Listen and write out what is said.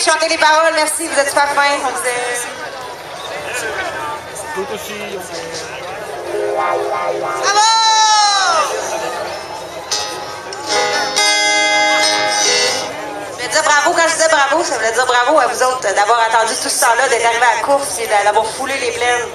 de chanter les paroles. Merci, vous êtes super fins. On vous aime. Bravo! Je voulais dire bravo quand je disais bravo, ça voulait dire bravo à vous autres d'avoir attendu tout ce temps-là, d'être arrivé à la course et d'avoir foulé les plaines.